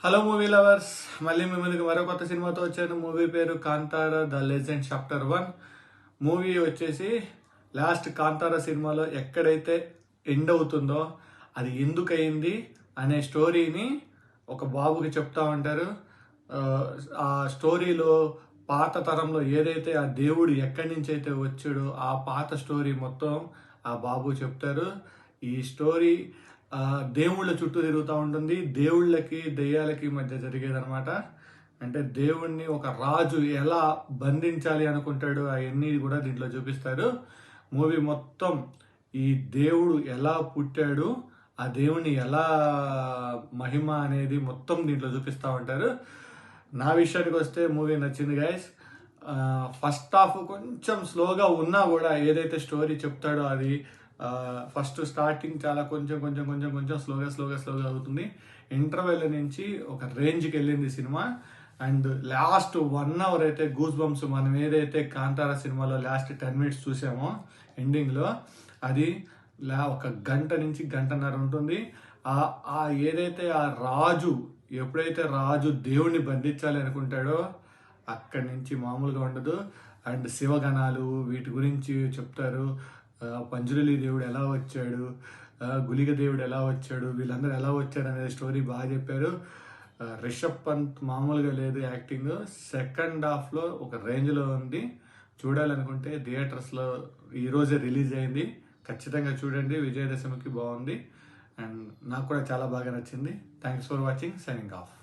Hello movie lovers, మళ్ళీ మీ ముందుకు మరో కొత్త సినిమాతో వచ్చాను. మూవీ పేరు Kantara the legend chapter 1. Movie వచ్చేసి లాస్ట్ కాంతారా సినిమాలో ఎక్కడైతే ఎండ్ అవుతుందో అది ఎందుకు అయింది అనే స్టోరీని ఒక బాబుకి చెప్తా ఉంటారు. ఆ స్టోరీలో పాత తరంలో ఏదైతే ఆ దేవుడు ఎక్కడి నుంచి అయితే వచ్చాడో ఆ పాత స్టోరీ మొత్తం ఆ బాబు చెప్తారు. ఈ స్టోరీ దేవుళ్ళ చుట్టూ తిరుగుతూ ఉంటుంది. దేవుళ్ళకి దెయ్యాలకి మధ్య జరిగేదనమాట. అంటే దేవుణ్ణి ఒక రాజు ఎలా బంధించాలి అనుకుంటాడు అవన్నీ కూడా దీంట్లో చూపిస్తారు. మూవీ మొత్తం ఈ దేవుడు ఎలా పుట్టాడు, ఆ దేవుని ఎలా మహిమ అనేది మొత్తం దీంట్లో చూపిస్తూ ఉంటారు. నా విషయానికి వస్తే మూవీ నచ్చింది గైస్. ఫస్ట్ హాఫ్ కొంచెం స్లోగా ఉన్నా కూడా ఏదైతే స్టోరీ చెప్తాడో అది ఫస్ట్ స్టార్టింగ్ చాలా కొంచెం కొంచెం కొంచెం కొంచెం స్లోగా అవుతుంది. ఇంటర్వెల్ నుంచి ఒక రేంజ్కి వెళ్ళింది సినిమా. అండ్ లాస్ట్ 1 అవర్ అయితే గూస్ బంప్స్, మనం ఏదైతే కాంతారా సినిమాలో లాస్ట్ 10 minutes చూసామో ఎండింగ్లో, అది ఒక గంట నుంచి గంటన్నర ఉంటుంది. ఆ ఏదైతే ఆ రాజు ఎప్పుడైతే రాజు దేవుణ్ణి బంధించాలి అనుకుంటాడో అక్కడి నుంచి మామూలుగా ఉండదు. అండ్ శివగణాలు వీటి గురించి చెప్తారు. పంజురలి దేవుడు ఎలా వచ్చాడు, గులిగ దేవుడు ఎలా వచ్చాడు, వీళ్ళందరూ ఎలా వచ్చాడు అనేది స్టోరీ బాగా చెప్పారు. రిషబ్ పంత్ మామూలుగా లేదు యాక్టింగ్. సెకండ్ హాఫ్లో ఒక రేంజ్లో ఉంది. చూడాలనుకుంటే థియేటర్స్లో ఈరోజే రిలీజ్ అయింది, ఖచ్చితంగా చూడండి. విజయదశమికి బాగుంది అండ్ నాకు కూడా చాలా బాగా నచ్చింది. Thanks for watching. Signing off.